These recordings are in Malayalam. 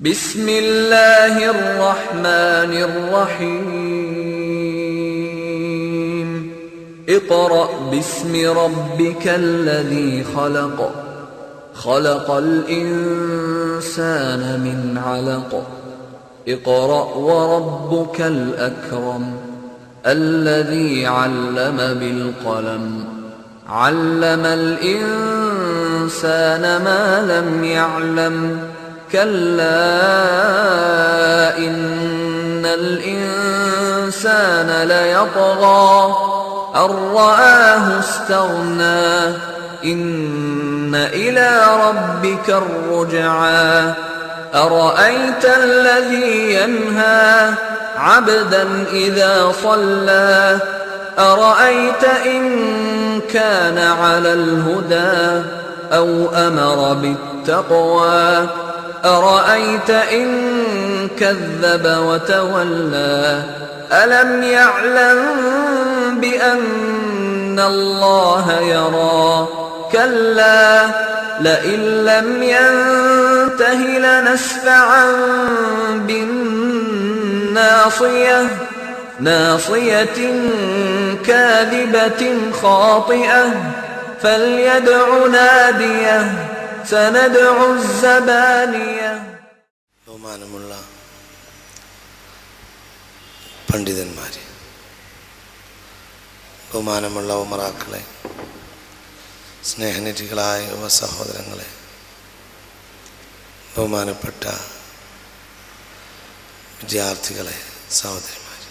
بسم الله الرحمن الرحيم اقرأ باسم ربك الذي خلق خلق الإنسان من علق اقرأ وربك الأكرم الذي علم بالقلم علم الإنسان ما لم يعلم كلا إن الإنسان ليطغى أن رآه استغنى إن إلى ربك الرجعى أرأيت الذي ينهى عبدا إذا صلى أرأيت إن كان على الهدى أو أمر بالتقوى أرأيت إن كذب وتولى ألم يعلم بأن الله يرى كلا لئن لم ينته لنسفعا بالناصية ناصية كاذبة خاطئة فليدع ناديه سندع الزبانية. ബഹുമാനമുള്ള പണ്ഡിതന്മാരെ, ബഹുമാനമുള്ള ഉമറാക്കളെ, സ്നേഹനിധികളായ യുവ സഹോദരങ്ങളെ, ബഹുമാനപ്പെട്ട വിദ്യാർത്ഥികളെ, സഹോദരിമാരെ,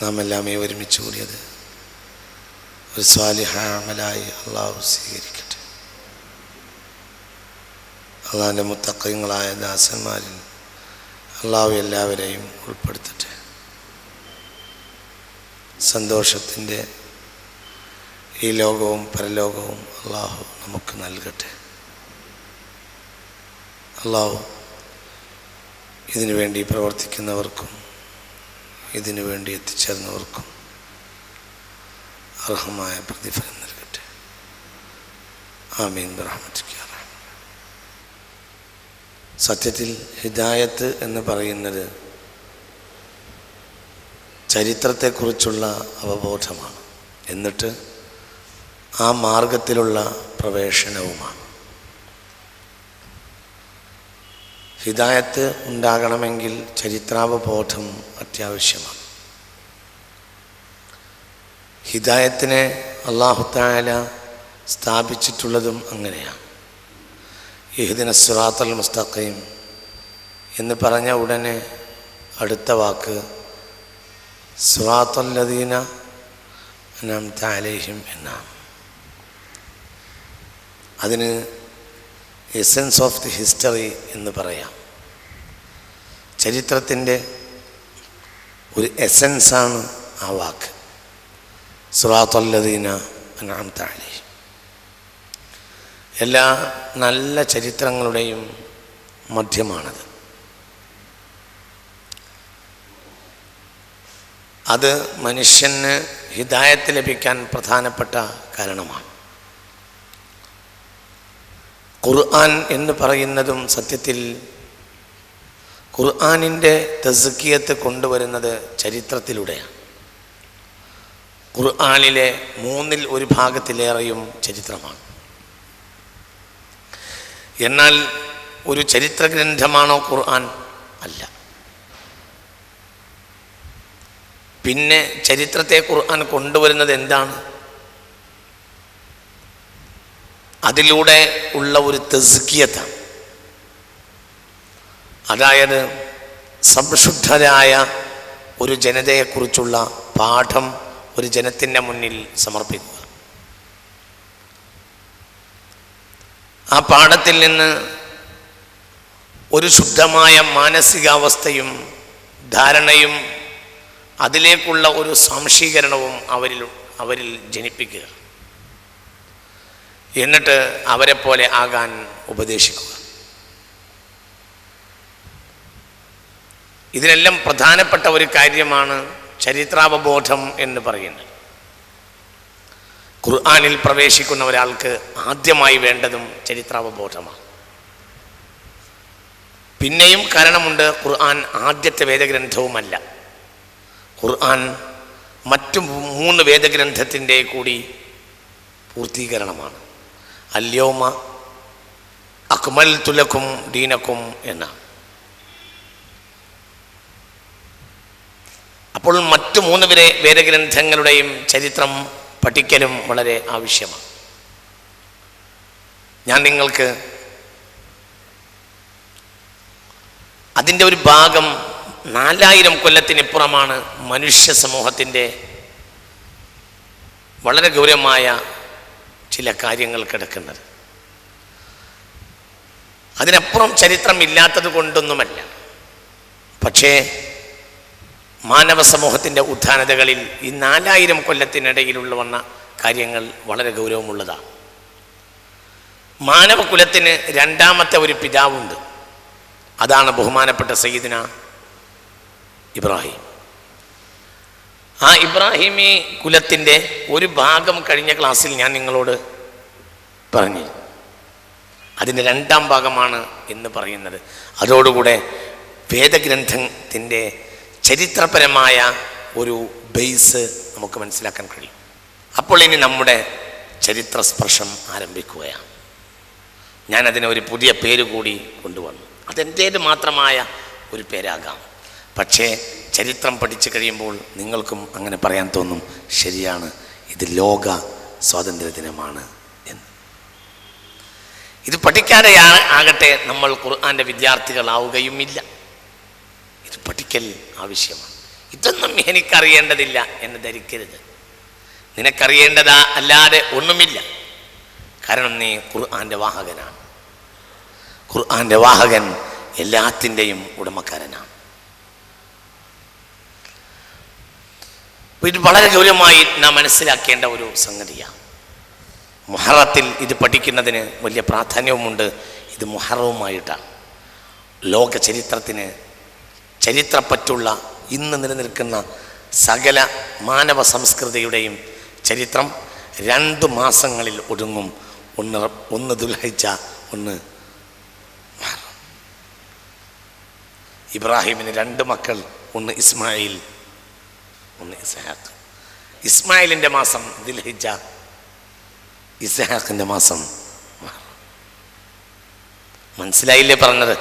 നാം എല്ലാം ഈ ഒരുമിച്ച് കൂടിയത് ഒരു സ്വാലിഹായ അമലായി അള്ളാഹു സ്വീകരിക്കട്ടെ. അള്ളാഹിൻ്റെ മുത്തഖീങ്ങളായ ദാസന്മാരിൽ അള്ളാഹു എല്ലാവരെയും ഉൾപ്പെടുത്തട്ടെ. സന്തോഷത്തിൻ്റെ ഈ ലോകവും പരലോകവും അള്ളാഹു നമുക്ക് നൽകട്ടെ. അള്ളാഹു ഇതിനു വേണ്ടി പ്രവർത്തിക്കുന്നവർക്കും ഇതിനു വേണ്ടി എത്തിച്ചേർന്നവർക്കും അർഹമായ പ്രതിഫലം നൽകട്ടെ. ആമീൻ ബിറഹ്മതിക യാ റഹ്മാൻ. സത്യത്തിൽ ഹിദായത്ത് എന്ന് പറയുന്നത് ചരിത്രത്തെക്കുറിച്ചുള്ള അവബോധമാണ്, എന്നിട്ട് ആ മാർഗത്തിലുള്ള പ്രവേശനവുമാണ്. ഹിദായത്ത് ഉണ്ടാകണമെങ്കിൽ ചരിത്രാവബോധം അത്യാവശ്യമാണ്. ഹിദായത്തിനെ അല്ലാഹു തആല സ്ഥാപിച്ചിട്ടുള്ളതും അങ്ങനെയാണ്. ഇഹ്ദിന സിറാത്തൽ മുസ്തഖീം എന്ന് പറഞ്ഞ ഉടനെ അടുത്ത വാക്ക് സിറാത്തൽ ലദീന അൻഅംത അലൈഹിം എന്നാണ്. അതിന് എസൻസ് ഓഫ് ദി ഹിസ്റ്ററി എന്ന് പറയാം. ചരിത്രത്തിൻ്റെ ഒരു എസൻസാണ് ആ വാക്ക്, സിറാത്തൽ ലദീന അൻഅംത അലൈഹിം. എല്ലാ നല്ല ചരിത്രങ്ങളുടെയും മധ്യമാണത്. അത് മനുഷ്യന് ഹിദായത്ത് ലഭിക്കാൻ പ്രധാനപ്പെട്ട കാരണമാണ്. ഖുർആൻ എന്ന് പറയുന്നതും സത്യത്തിൽ ഖുർആനിൻ്റെ തസ്കിയത്ത് കൊണ്ടുവരുന്നത് ചരിത്രത്തിലൂടെയാണ്. ഖുർആനിലെ 1/3 ചരിത്രമാണ്. എന്നാൽ ഒരു ചരിത്ര ഗ്രന്ഥമാണോ ഖുർആൻ? അല്ല. പിന്നെ ചരിത്രത്തെ ഖുർആൻ കൊണ്ടുവരുന്നത് എന്താണ്? അതിലൂടെ ഉള്ള ഒരു തസ്കിയത്താണ്. അതായത് സംശുദ്ധരായ ഒരു ജനതയെക്കുറിച്ചുള്ള പാഠം ഒരു ജനത്തിൻ്റെ മുന്നിൽ സമർപ്പിക്കുക. ആ പാഠത്തിൽ നിന്ന് ഒരു ശുദ്ധമായ മാനസികാവസ്ഥയും ധാരണയും അതിലേക്കുള്ള ഒരു സംശീകരണവും അവരിൽ ജനിപ്പിക്കുക. എന്നിട്ട് അവരെ പോലെ ആകാൻ ഉപദേശിക്കുക. ഇതിനെല്ലാം പ്രധാനപ്പെട്ട ഒരു കാര്യമാണ് ചരിത്രാവബോധം എന്ന് പറയുന്നത്. ഖുർആനിൽ പ്രവേശിക്കുന്ന ഒരാൾക്ക് ആദ്യമായി വേണ്ടതും ചരിത്രാവബോധമാണ്. പിന്നെയും കാരണമുണ്ട്. ഖുർആൻ ആദ്യത്തെ വേദഗ്രന്ഥവുമല്ല. ഖുർആൻ മറ്റു 3 വേദഗ്രന്ഥത്തിൻ്റെ കൂടി പൂർത്തീകരണമാണ്. അൽയൗമ അക്മൽതു ലക്കും ദീനക്കും എന്നാണ്. അപ്പോൾ മറ്റു 3 വേദഗ്രന്ഥങ്ങളുടെയും ചരിത്രം പഠിക്കലും വളരെ ആവശ്യമാണ്. ഞാൻ നിങ്ങൾക്ക് അതിൻ്റെ ഒരു ഭാഗം 4000 കൊല്ലത്തിനിപ്പുറമാണ് മനുഷ്യ സമൂഹത്തിൻ്റെ വളരെ ഗൗരവമായ ചില കാര്യങ്ങൾ കിടക്കുന്നത്. അതിനപ്പുറം ചരിത്രം ഇല്ലാത്തത് കൊണ്ടൊന്നുമല്ല. പക്ഷേ മാനവ സമൂഹത്തിൻ്റെ ഉത്ഥാനതകളിൽ ഈ 4000 കൊല്ലത്തിനിടയിലുള്ള വന്ന കാര്യങ്ങൾ വളരെ ഗൗരവമുള്ളതാണ്. മാനവകുലത്തിന് രണ്ടാമത്തെ ഒരു പിതാവുണ്ട്. അതാണ് ബഹുമാനപ്പെട്ട സയ്യിദിന ഇബ്രാഹിം. ആ ഇബ്രാഹിമി കുലത്തിൻ്റെ ഒരു ഭാഗം കഴിഞ്ഞ ക്ലാസ്സിൽ ഞാൻ നിങ്ങളോട് പറഞ്ഞു. അതിൻ്റെ 2ാം ഭാഗമാണ് എന്ന് പറയുന്നത്. അതോടുകൂടെ വേദഗ്രന്ഥത്തിൻ്റെ ചരിത്രപരമായ ഒരു ബേസ് നമുക്ക് മനസ്സിലാക്കാൻ കഴിയും. അപ്പോൾ ഇനി നമ്മുടെ ചരിത്ര സ്പർശം ആരംഭിക്കുകയാണ്. ഞാനതിന് ഒരു പുതിയ പേര് കൂടി കൊണ്ടുവന്നു. അതെൻ്റേത് മാത്രമായ ഒരു പേരാകാം. പക്ഷേ ചരിത്രം പഠിച്ചു കഴിയുമ്പോൾ നിങ്ങൾക്കും അങ്ങനെ പറയാൻ തോന്നും, ശരിയാണ്, ഇത് ലോക സ്വാതന്ത്ര്യ ദിനമാണ് എന്ന്. ഇത് പഠിക്കാതെ ആകട്ടെ നമ്മൾ ഖുർആൻ്റെ വിദ്യാർത്ഥികളാവുകയുമില്ല. ഇത് പഠിക്കൽ ആവശ്യമാണ്. ഇതൊന്നും എനിക്കറിയേണ്ടതില്ല എന്ന് ധരിക്കരുത്. നിനക്കറിയേണ്ടതാ അല്ലാതെ ഒന്നുമില്ല. കാരണം നീ ഖുർആൻ്റെ വാഹകനാണ്. ഖുർആൻ്റെ വാഹകൻ എല്ലാത്തിൻ്റെയും ഉടമക്കാരനാണ്. ഇത് വളരെ ഗൗരവമായി നാം മനസ്സിലാക്കേണ്ട ഒരു സംഗതിയാണ്. മുഹറത്തിൽ ഇത് പഠിക്കുന്നതിന് വലിയ പ്രാധാന്യവുമുണ്ട്. ഇത് മുഹറവുമായിട്ടാണ്. ലോക ചരിത്രത്തിന് ചരിത്രപ്പറ്റുള്ള ഇന്ന് നിലനിൽക്കുന്ന സകല മാനവ സംസ്കൃതിയുടെയും ചരിത്രം 2 മാസങ്ങളിൽ ഒടുങ്ങും. ഒന്ന് ദുൽഹിജ്ജ, ഒന്ന് മുഹറം. ഇബ്രാഹിമിന് 2 മക്കൾ, ഒന്ന് ഇസ്മായിൽ, ഒന്ന് ഇസ്ഹാഖ്. ഇസ്മായിലിൻ്റെ മാസം ദുൽഹിജ്ജ, ഇസ്ഹാഖിൻ്റെ മാസം മുഹറം. മനസ്സിലായില്ലേ പറഞ്ഞത്?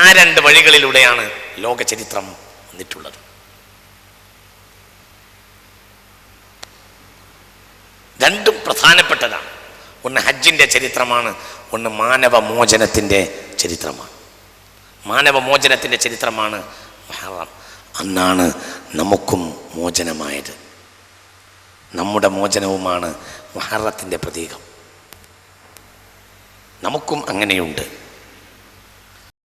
ആ 2 വഴികളിലൂടെയാണ് ലോക ചരിത്രം വന്നിട്ടുള്ളത്. 2ഉം പ്രധാനപ്പെട്ടതാണ്. ഒന്ന് ഹജ്ജിൻ്റെ ചരിത്രമാണ്, ഒന്ന് മാനവമോചനത്തിൻ്റെ ചരിത്രമാണ്. മാനവമോചനത്തിൻ്റെ ചരിത്രമാണ് മുഹറം. അന്നാണ് നമുക്കും മോചനമായത്. നമ്മുടെ മോചനവുമാണ് മുഹറത്തിൻ്റെ പ്രതീകം. നമുക്കും അങ്ങനെയുണ്ട്.